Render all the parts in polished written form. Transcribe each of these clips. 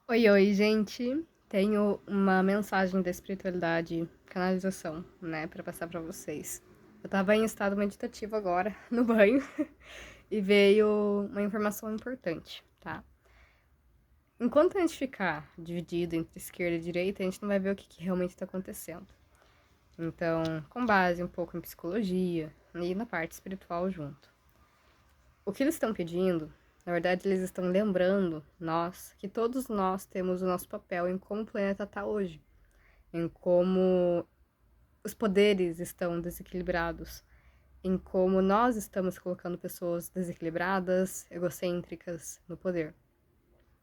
Oi, oi, gente. Tenho uma mensagem da espiritualidade, canalização, né, pra passar pra vocês. Eu tava em estado meditativo agora, no banho, e veio uma informação importante, tá? Enquanto a gente ficar dividido entre esquerda e direita, a gente não vai ver o que realmente tá acontecendo. Então, com base um pouco em psicologia e na parte espiritual junto. O que eles estão pedindo, na verdade, eles estão lembrando nós que todos nós temos o nosso papel em como o planeta está hoje, em como os poderes estão desequilibrados, em como nós estamos colocando pessoas desequilibradas, egocêntricas no poder.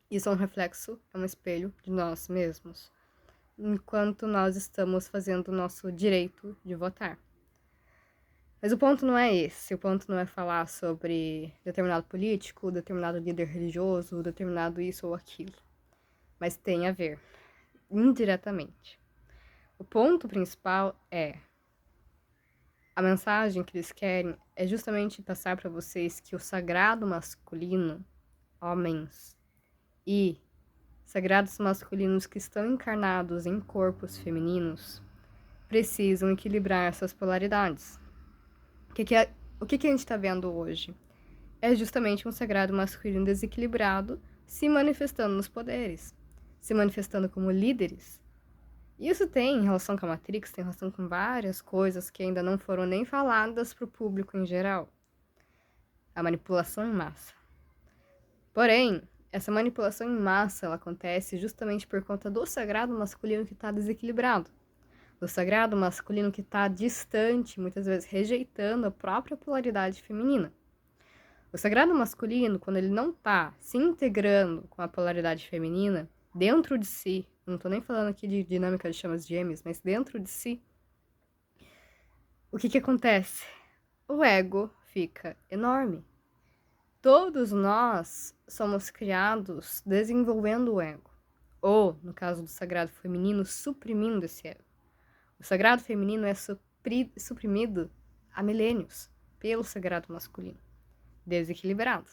Isso é um reflexo, é um espelho de nós mesmos, enquanto nós estamos fazendo o nosso direito de votar. Mas o ponto não é esse. O ponto não é falar sobre determinado político, determinado líder religioso, determinado isso ou aquilo. Mas tem a ver, indiretamente. O ponto principal é a mensagem que eles querem é justamente passar para vocês que o sagrado masculino, homens, e sagrados masculinos que estão encarnados em corpos femininos precisam equilibrar essas polaridades. O que a gente está vendo hoje? É justamente um sagrado masculino desequilibrado se manifestando nos poderes, se manifestando como líderes. Isso tem relação com a Matrix, tem relação com várias coisas que ainda não foram nem faladas para o público em geral. A manipulação em massa. Porém, essa manipulação em massa ela acontece justamente por conta do sagrado masculino que está desequilibrado. Do sagrado masculino que está distante, muitas vezes rejeitando a própria polaridade feminina. O sagrado masculino, quando ele não tá se integrando com a polaridade feminina, dentro de si, não tô nem falando aqui de dinâmica de chamas gêmeas, mas dentro de si, o que acontece? O ego fica enorme. Todos nós somos criados desenvolvendo o ego. Ou, no caso do sagrado feminino, suprimindo esse ego. O sagrado feminino é suprimido há milênios pelo sagrado masculino, desequilibrado.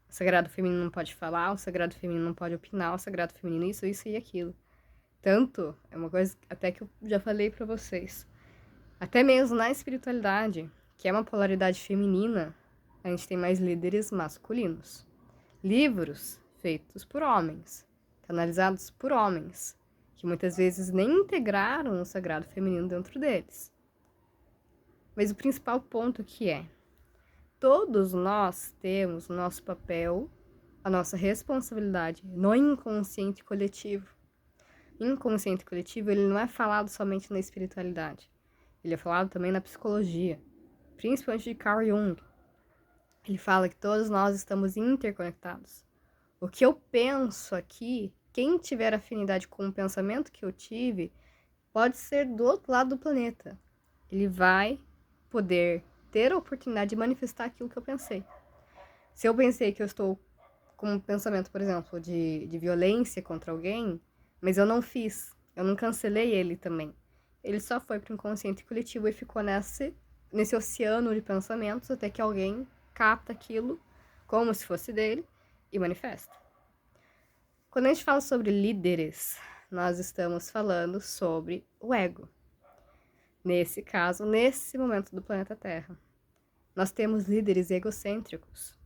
O sagrado feminino não pode falar, o sagrado feminino não pode opinar, o sagrado feminino isso e aquilo. Tanto, é uma coisa até que eu já falei pra vocês. Até mesmo na espiritualidade, que é uma polaridade feminina, a gente tem mais líderes masculinos. Livros feitos por homens, canalizados por homens, que muitas vezes nem integraram o sagrado feminino dentro deles. Mas o principal ponto que é, todos nós temos o nosso papel, a nossa responsabilidade no inconsciente coletivo. O inconsciente coletivo, ele não é falado somente na espiritualidade. Ele é falado também na psicologia, principalmente de Carl Jung. Ele fala que todos nós estamos interconectados. O que eu penso aqui, quem tiver afinidade com o pensamento que eu tive, pode ser do outro lado do planeta. Ele vai poder ter a oportunidade de manifestar aquilo que eu pensei. Se eu pensei que eu estou com um pensamento, por exemplo, de violência contra alguém, mas eu não fiz, eu não cancelei ele também. Ele só foi para o inconsciente coletivo e ficou nesse oceano de pensamentos até que alguém capta aquilo como se fosse dele e manifesta. Quando a gente fala sobre líderes, nós estamos falando sobre o ego. Nesse caso, nesse momento do planeta Terra. Nós temos líderes egocêntricos.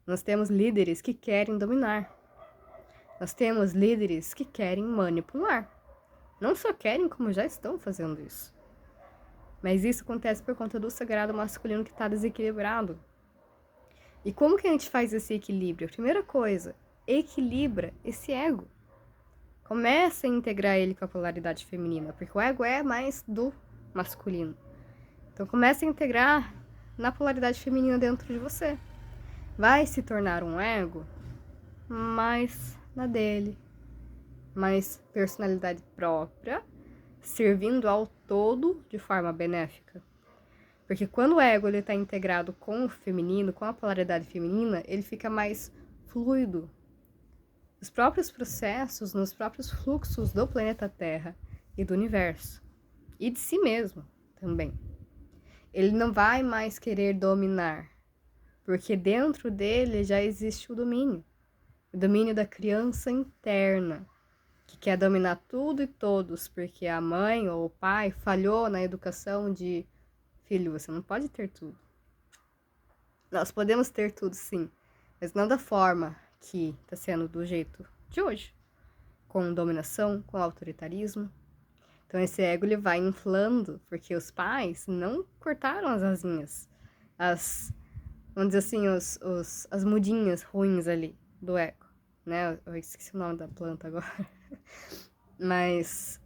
Nós temos líderes que querem dominar. Nós temos líderes que querem manipular. Não só querem, como já estão fazendo isso. Mas isso acontece por conta do sagrado masculino que está desequilibrado. E como que a gente faz esse equilíbrio? A primeira coisa, equilibra esse ego. Começa a integrar ele com a polaridade feminina, porque o ego é mais do masculino. Então começa a integrar na polaridade feminina dentro de você. Vai se tornar um ego mais na dele, mais personalidade própria, servindo ao todo de forma benéfica. Porque quando o ego está integrado com o feminino, com a polaridade feminina, ele fica mais fluido. Os próprios processos, nos próprios fluxos do planeta Terra e do universo. E de si mesmo também. Ele não vai mais querer dominar, porque dentro dele já existe o domínio. o domínio da criança interna, que quer dominar tudo e todos, porque a mãe ou o pai falhou na educação de filho, você não pode ter tudo. Nós podemos ter tudo, sim, mas não da forma que está sendo do jeito de hoje, com dominação, com autoritarismo. Então esse ego ele vai inflando, porque os pais não cortaram as asinhas, vamos dizer assim, as mudinhas ruins ali do ego, né? Eu esqueci o nome da planta agora. Mas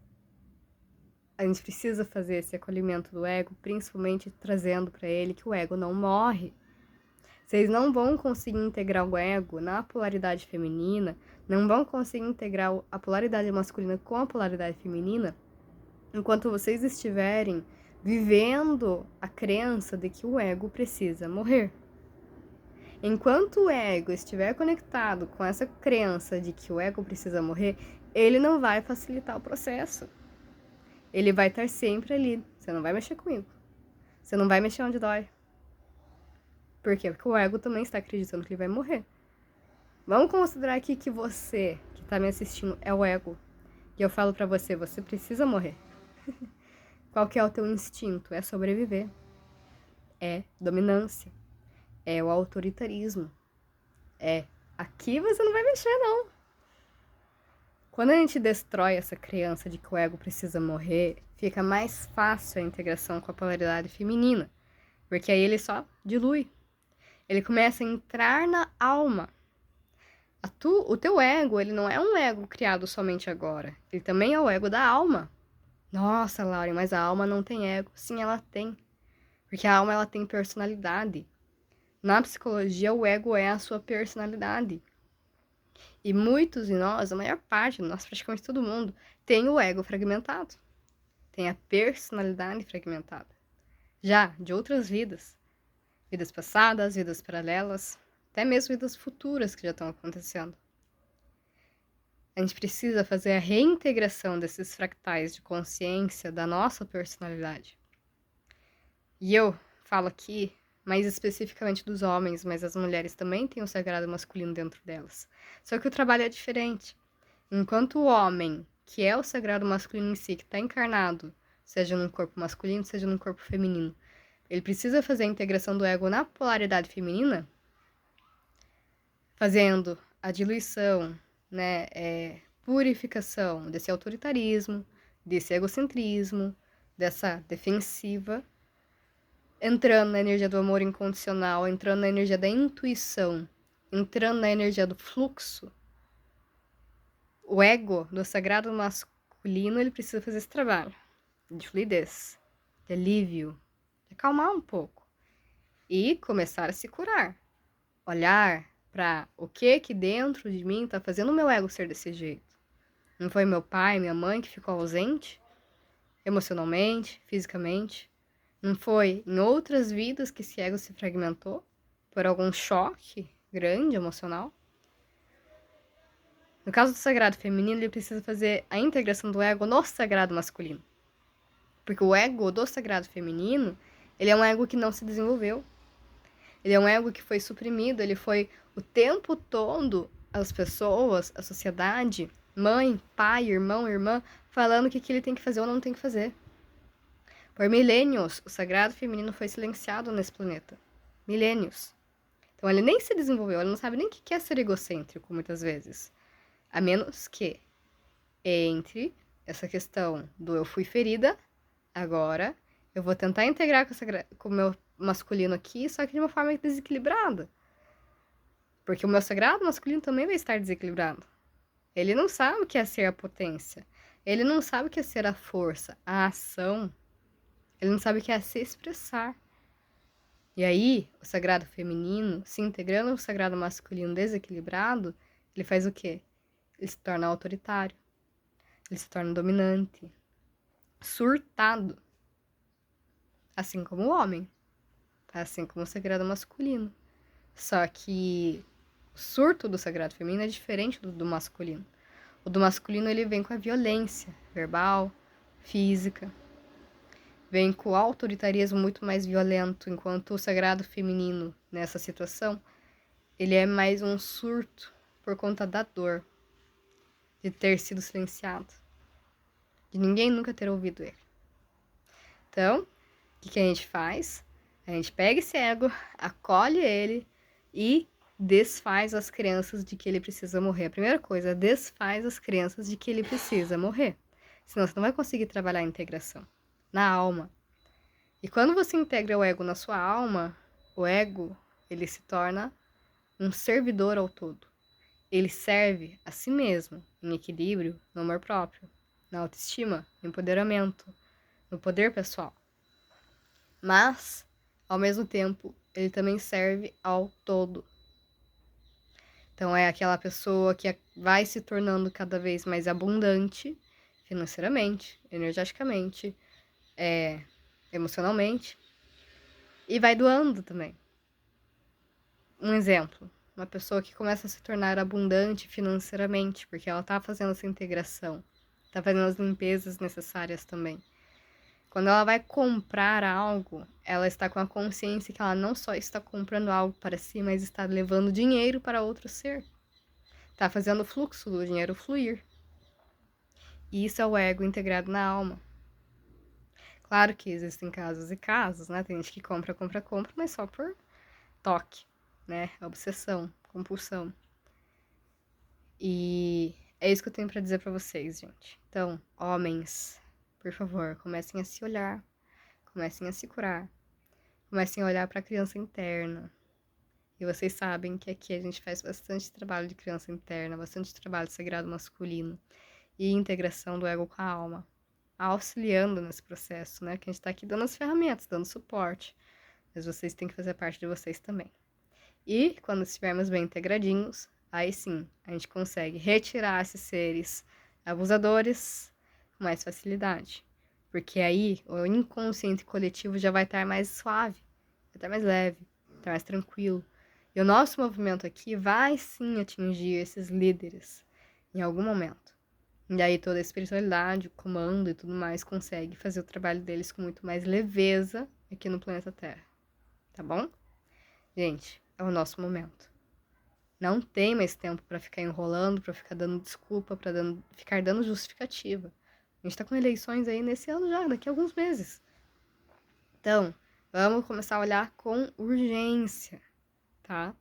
a gente precisa fazer esse acolhimento do ego, principalmente trazendo para ele que o ego não morre. Vocês não vão conseguir integrar o ego na polaridade feminina, não vão conseguir integrar a polaridade masculina com a polaridade feminina, enquanto vocês estiverem vivendo a crença de que o ego precisa morrer. Enquanto o ego estiver conectado com essa crença de que o ego precisa morrer, ele não vai facilitar o processo. Ele vai estar sempre ali. Você não vai mexer comigo. Você não vai mexer onde dói. Por quê? Porque o ego também está acreditando que ele vai morrer. Vamos considerar aqui que você, que está me assistindo, é o ego. E eu falo pra você, você precisa morrer. Qual que é o teu instinto? É sobreviver. É dominância. É o autoritarismo. Aqui você não vai mexer, não. Quando a gente destrói essa crença de que o ego precisa morrer, fica mais fácil a integração com a polaridade feminina. Porque aí ele só dilui. Ele começa a entrar na alma. O teu ego, ele não é um ego criado somente agora. Ele também é o ego da alma. Nossa, Lauren, mas a alma não tem ego. Sim, ela tem. Porque a alma, ela tem personalidade. Na psicologia, o ego é a sua personalidade. E muitos de nós, a maior parte, nós praticamente todo mundo, tem o ego fragmentado. Tem a personalidade fragmentada. Já de outras vidas. Vidas passadas, vidas paralelas, até mesmo vidas futuras que já estão acontecendo. A gente precisa fazer a reintegração desses fractais de consciência da nossa personalidade. E eu falo aqui mais especificamente dos homens, mas as mulheres também têm o sagrado masculino dentro delas. Só que o trabalho é diferente. Enquanto o homem, que é o sagrado masculino em si, que está encarnado, seja num corpo masculino, seja num corpo feminino, ele precisa fazer a integração do ego na polaridade feminina, fazendo a diluição, né, purificação desse autoritarismo, desse egocentrismo, dessa defensiva, entrando na energia do amor incondicional, entrando na energia da intuição, entrando na energia do fluxo. O ego do sagrado masculino, ele precisa fazer esse trabalho de fluidez, de alívio, de acalmar um pouco e começar a se curar. Olhar para o que dentro de mim está fazendo o meu ego ser desse jeito. Não foi meu pai, minha mãe que ficou ausente emocionalmente, fisicamente. Não foi em outras vidas que esse ego se fragmentou por algum choque grande emocional. No caso do sagrado feminino, ele precisa fazer a integração do ego no sagrado masculino. Porque o ego do sagrado feminino, ele é um ego que não se desenvolveu. Ele é um ego que foi suprimido, ele foi o tempo todo as pessoas, a sociedade, mãe, pai, irmão, irmã, falando o que ele tem que fazer ou não tem que fazer. Por milênios, o sagrado feminino foi silenciado nesse planeta. Milênios. Então ele nem se desenvolveu, ele não sabe nem o que é ser egocêntrico, muitas vezes. A menos que entre essa questão do eu fui ferida, agora eu vou tentar integrar com o meu masculino aqui, só que de uma forma desequilibrada. Porque o meu sagrado masculino também vai estar desequilibrado. Ele não sabe o que é ser a potência. Ele não sabe o que é ser a força, a ação. Ele não sabe o que é se expressar. E aí, o sagrado feminino, se integrando ao sagrado masculino desequilibrado, ele faz o quê? Ele se torna autoritário. Ele se torna dominante. Surtado. Assim como o homem. Assim como o sagrado masculino. Só que o surto do sagrado feminino é diferente do masculino. O do masculino, ele vem com a violência verbal, física. Vem com o autoritarismo muito mais violento, enquanto o sagrado feminino, nessa situação, ele é mais um surto por conta da dor de ter sido silenciado, de ninguém nunca ter ouvido ele. Então, o que a gente faz? A gente pega esse ego, acolhe ele e desfaz as crenças de que ele precisa morrer. A primeira coisa, desfaz as crenças de que ele precisa morrer. Senão você não vai conseguir trabalhar a integração na alma. E quando você integra o ego na sua alma, o ego, ele se torna um servidor ao todo. Ele serve a si mesmo, em equilíbrio, no amor próprio, na autoestima, no empoderamento, no poder pessoal. Mas, ao mesmo tempo, ele também serve ao todo. Então, é aquela pessoa que vai se tornando cada vez mais abundante financeiramente, energeticamente, emocionalmente, e vai doando também. Um exemplo, uma pessoa que começa a se tornar abundante financeiramente, porque ela está fazendo essa integração, está fazendo as limpezas necessárias também. Quando ela vai comprar algo, ela está com a consciência que ela não só está comprando algo para si, mas está levando dinheiro para outro ser. Está fazendo o fluxo do dinheiro fluir. E isso é o ego integrado na alma. Claro que existem casos e casos, né? Tem gente que compra, mas só por toque, né? Obsessão, compulsão. E é isso que eu tenho para dizer para vocês, gente. Então, homens, por favor, comecem a se olhar, comecem a se curar, comecem a olhar para a criança interna. E vocês sabem que aqui a gente faz bastante trabalho de criança interna, bastante trabalho de sagrado masculino e integração do ego com a alma, auxiliando nesse processo, né? Que a gente tá aqui dando as ferramentas, dando suporte, mas vocês têm que fazer parte de vocês também. E quando estivermos bem integradinhos, aí sim, a gente consegue retirar esses seres abusadores com mais facilidade. Porque aí o inconsciente coletivo já vai estar mais suave, vai estar mais leve, vai estar mais tranquilo. E o nosso movimento aqui vai sim atingir esses líderes em algum momento. E aí toda a espiritualidade, o comando e tudo mais consegue fazer o trabalho deles com muito mais leveza aqui no planeta Terra. Tá bom? Gente, é o nosso momento. Não tem mais tempo para ficar enrolando, para ficar dando desculpa, para ficar dando justificativa. A gente tá com eleições aí nesse ano já, daqui a alguns meses. Então, vamos começar a olhar com urgência, tá?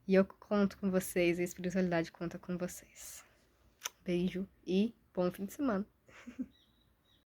E eu conto com vocês, a espiritualidade conta com vocês. Beijo e bom fim de semana.